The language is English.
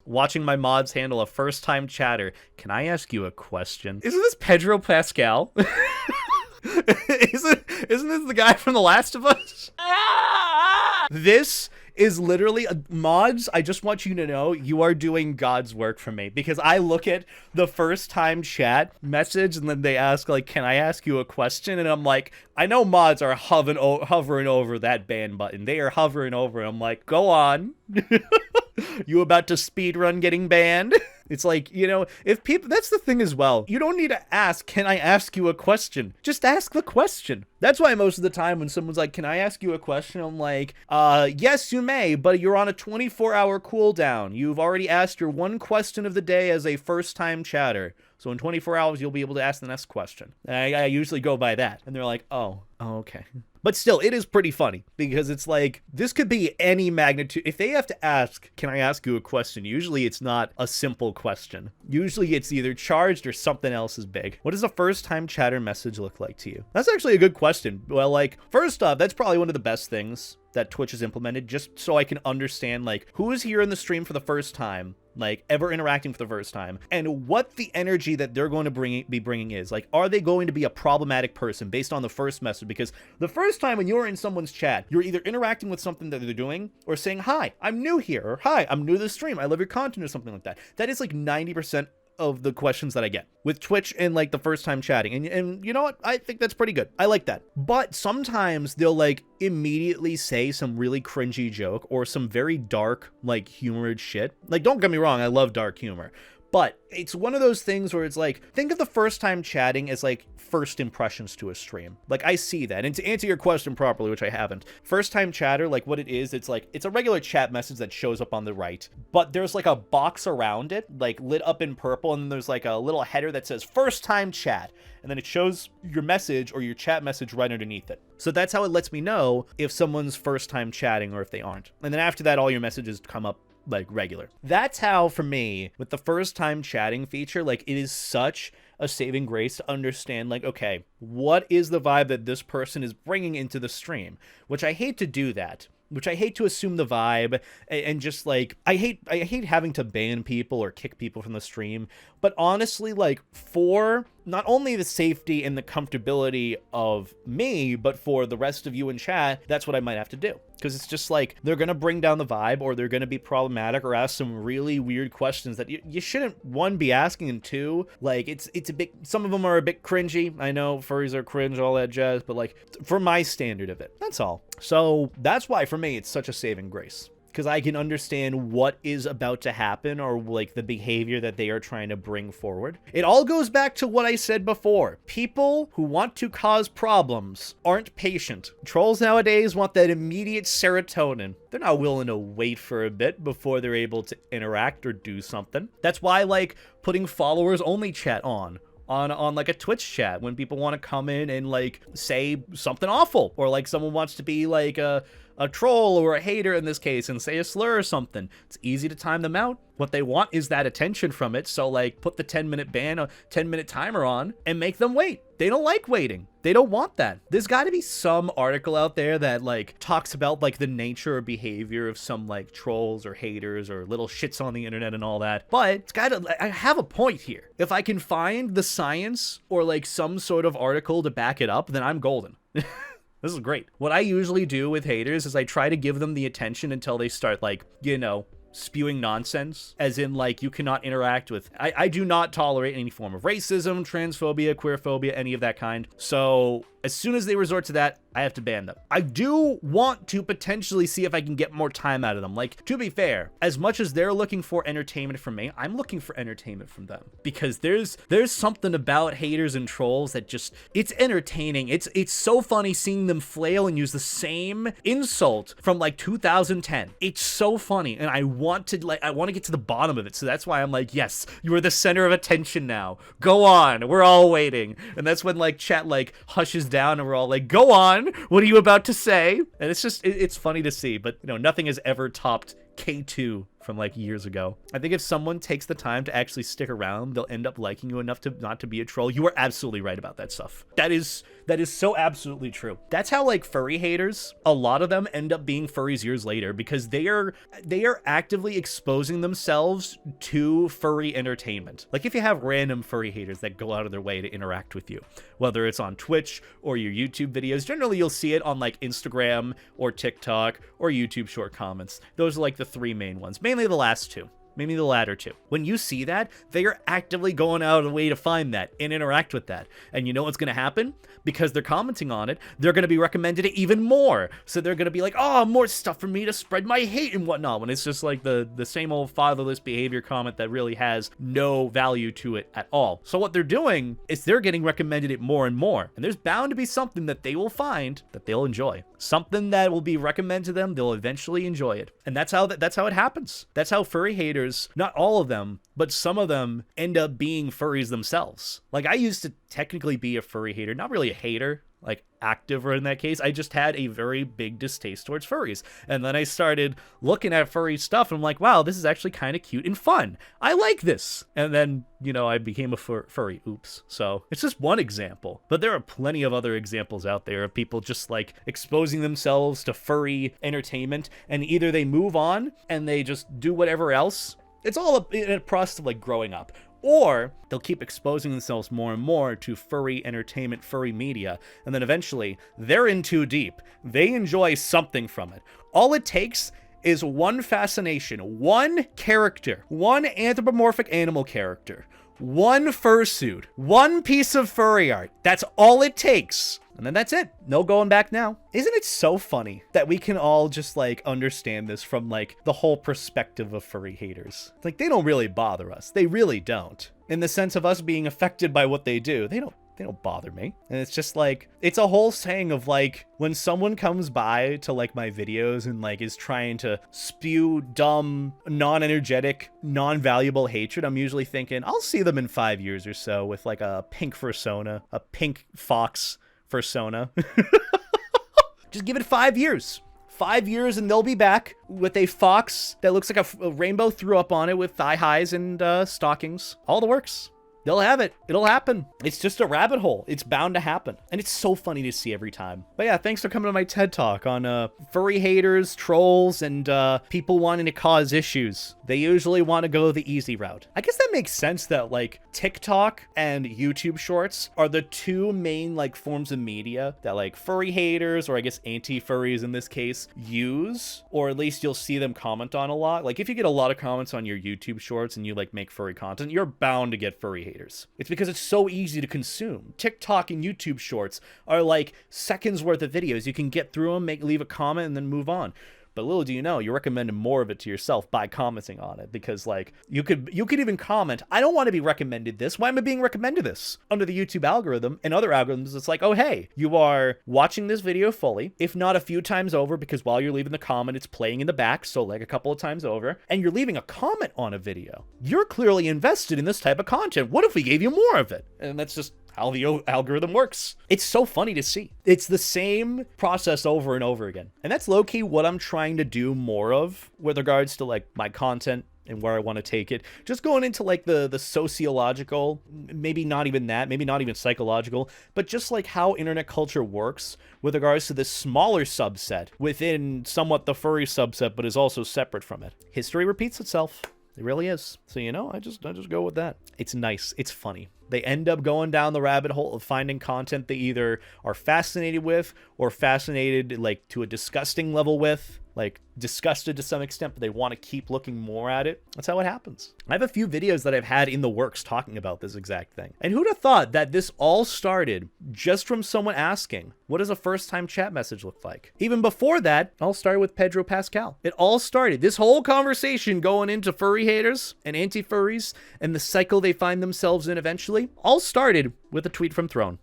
watching my mods handle a first-time chatter. Can I ask you a question? Isn't this Pedro Pascal? Isn't this the guy from The Last of Us? This is literally mods. I just want you to know you are doing God's work for me, because I look at the first time chat message and then they ask like, can I ask you a question? And I'm like, I know mods are hovering over that ban button. They are hovering over it. I'm like, go on. You about to speedrun getting banned? It's like, you know, if people, that's the thing as well. You don't need to ask, can I ask you a question? Just ask the question. That's why most of the time when someone's like, can I ask you a question? I'm like, yes, you may, but you're on a 24-hour cooldown. You've already asked your one question of the day as a first-time chatter. So in 24 hours, you'll be able to ask the next question. I usually go by that. And they're like, oh, okay. But still, it is pretty funny because it's like, this could be any magnitude. If they have to ask, can I ask you a question? Usually it's not a simple question. Usually it's either charged or something else is big. What does a first-time chatter message look like to you? That's actually a good question. Well, like, first off, that's probably one of the best things that Twitch has implemented, just so I can understand, like, who is here in the stream for the first time, like, ever interacting for the first time, and what the energy that they're going to be bringing is. Like, are they going to be a problematic person based on the first message? Because the first time when you're in someone's chat, you're either interacting with something that they're doing or saying, hi, I'm new here, or hi, I'm new to the stream, I love your content, or something like that. That is like 90% of the questions that I get with Twitch and like the first time chatting. And you know what? I think that's pretty good. I like that. But sometimes they'll like immediately say some really cringy joke or some very dark, like humored shit. Like, don't get me wrong, I love dark humor. But it's one of those things where it's like, think of the first time chatting as like first impressions to a stream. Like, I see that. And to answer your question properly, which I haven't, first time chatter, like what it is, it's like, it's a regular chat message that shows up on the right, but there's like a box around it, like lit up in purple. And then there's like a little header that says first time chat. And then it shows your message or your chat message right underneath it. So that's how it lets me know if someone's first time chatting or if they aren't. And then after that, all your messages come up like regular. That's how, for me, with the first time chatting feature, like, it is such a saving grace to understand, like, okay, what is the vibe that this person is bringing into the stream? Which I hate to do that. Which I hate to assume the vibe and just like, I hate having to ban people or kick people from the stream. But honestly, like, for not only the safety and the comfortability of me, but for the rest of you in chat, that's what I might have to do. Because it's just like, they're going to bring down the vibe, or they're going to be problematic or ask some really weird questions that you shouldn't, one, be asking, and two, like, it's a bit, some of them are a bit cringy. I know furries are cringe, all that jazz, but like, for my standard of it, that's all. So that's why for me, it's such a saving grace. Because I can understand what is about to happen, or like the behavior that they are trying to bring forward. It all goes back to what I said before. People who want to cause problems aren't patient. Trolls nowadays want that immediate serotonin. They're not willing to wait for a bit before they're able to interact or do something. That's why, like, putting followers only chat on like a Twitch chat when people want to come in and like say something awful, or like someone wants to be like a troll or a hater in this case and say a slur or something. It's easy to time them out. What they want is that attention from it. So like, put the 10-minute ban, a 10-minute timer on, and make them wait. They don't like waiting. They don't want that. There's got to be some article out there that like talks about like the nature or behavior of some like trolls or haters or little shits on the internet and all that. But it's got to, I have a point here. If I can find the science or like some sort of article to back it up, then I'm golden. This is great. What I usually do with haters is I try to give them the attention until they start, like, you know, spewing nonsense, as in, like, you cannot interact with. I do not tolerate any form of racism, transphobia, queerphobia, any of that kind. So as soon as they resort to that, I have to ban them. I do want to potentially see if I can get more time out of them. Like, to be fair, as much as they're looking for entertainment from me, I'm looking for entertainment from them, because there's something about haters and trolls that just, it's entertaining. It's so funny seeing them flail and use the same insult from like 2010. It's so funny, and I want to get to the bottom of it. So that's why I'm like, yes, you are the center of attention now. Go on, we're all waiting. And that's when like chat like hushes down and we're all like, go on, what are you about to say? And it's just, it's funny to see, but you know, nothing has ever topped K2 from like years ago. I think if someone takes the time to actually stick around, they'll end up liking you enough to not to be a troll. You are absolutely right about that stuff. That is so absolutely true. That's how like furry haters, a lot of them end up being furries years later because they are actively exposing themselves to furry entertainment. Like if you have random furry haters that go out of their way to interact with you, whether it's on Twitch or your YouTube videos, generally you'll see it on like Instagram or TikTok or YouTube short comments. Those are like the three main ones, mainly the last two. Maybe the latter two. When you see that, they are actively going out of the way to find that and interact with that. And you know what's going to happen? Because they're commenting on it, they're going to be recommended it even more. So they're going to be like, oh, more stuff for me to spread my hate and whatnot. When it's just like the same old fatherless behavior comment that really has no value to it at all. So what they're doing is they're getting recommended it more and more. And there's bound to be something that they will find that they'll enjoy. Something that will be recommended to them, they'll eventually enjoy it. And that's how it happens. That's how furry haters, not all of them, but some of them end up being furries themselves. Like I used to technically be a furry hater, not really a hater, like active or in that case. I just had a very big distaste towards furries. And then I started looking at furry stuff and I'm like, wow, this is actually kind of cute and fun. I like this. And then, you know, I became a furry. Oops. So it's just one example, but there are plenty of other examples out there of people just like exposing themselves to furry entertainment, and either they move on and they just do whatever else. It's all in a process of like growing up. Or they'll keep exposing themselves more and more to furry entertainment, furry media, and then eventually they're in too deep. They enjoy something from it. All it takes is one fascination, one character, one anthropomorphic animal character, one fursuit, one piece of furry art. That's all it takes. And then that's it. No going back now. Isn't it so funny that we can all just like understand this from like the whole perspective of furry haters? It's like they don't really bother us. They really don't. In the sense of us being affected by what they do. They don't bother me. And it's just like, it's a whole saying of like, when someone comes by to like my videos and like is trying to spew dumb, non-energetic, non-valuable hatred, I'm usually thinking, I'll see them in 5 years or so with like a pink fursona, a pink fox fursona. Just give it 5 years. 5 years and they'll be back with a fox that looks like a rainbow threw up on it with thigh highs and stockings. All the works. They'll have it. It'll happen. It's just a rabbit hole. It's bound to happen. And it's so funny to see every time. But yeah, thanks for coming to my TED Talk on furry haters, trolls, and people wanting to cause issues. They usually want to go the easy route. I guess that makes sense that like TikTok and YouTube Shorts are the two main like forms of media that like furry haters, or I guess anti-furries in this case, use, or at least you'll see them comment on a lot. Like if you get a lot of comments on your YouTube Shorts and you like make furry content, you're bound to get furry haters. It's because it's so easy to consume. TikTok and YouTube Shorts are like seconds worth of videos. You can get through them, leave a comment, and then move on. But little do you know, you're recommending more of it to yourself by commenting on it, because like you could even comment, I don't want to be recommended this. Why am I being recommended this? Under the YouTube algorithm and other algorithms, it's like, oh, hey, you are watching this video fully, if not a few times over, because while you're leaving the comment, it's playing in the back. So like a couple of times over, and you're leaving a comment on a video. You're clearly invested in this type of content. What if we gave you more of it? And that's just how the algorithm works. It's so funny to see. It's the same process over and over again. And that's low-key what I'm trying to do more of with regards to like my content and where I want to take it. Just going into like the sociological, maybe not even that, maybe not even psychological, but just like how internet culture works with regards to this smaller subset within somewhat the furry subset, but is also separate from it. History repeats itself. It really is. So, you know, I just go with that. It's nice. It's funny. They end up going down the rabbit hole of finding content they either are fascinated with or fascinated like to a disgusting level with, like disgusted to some extent, but they want to keep looking more at it. That's how it happens. I have a few videos that I've had in the works talking about this exact thing. And who'd have thought that this all started just from someone asking, what does a first-time chat message look like? Even before that, it all started with Pedro Pascal. It all started, this whole conversation going into furry haters and anti-furries and the cycle they find themselves in eventually, all started with a tweet from Throne.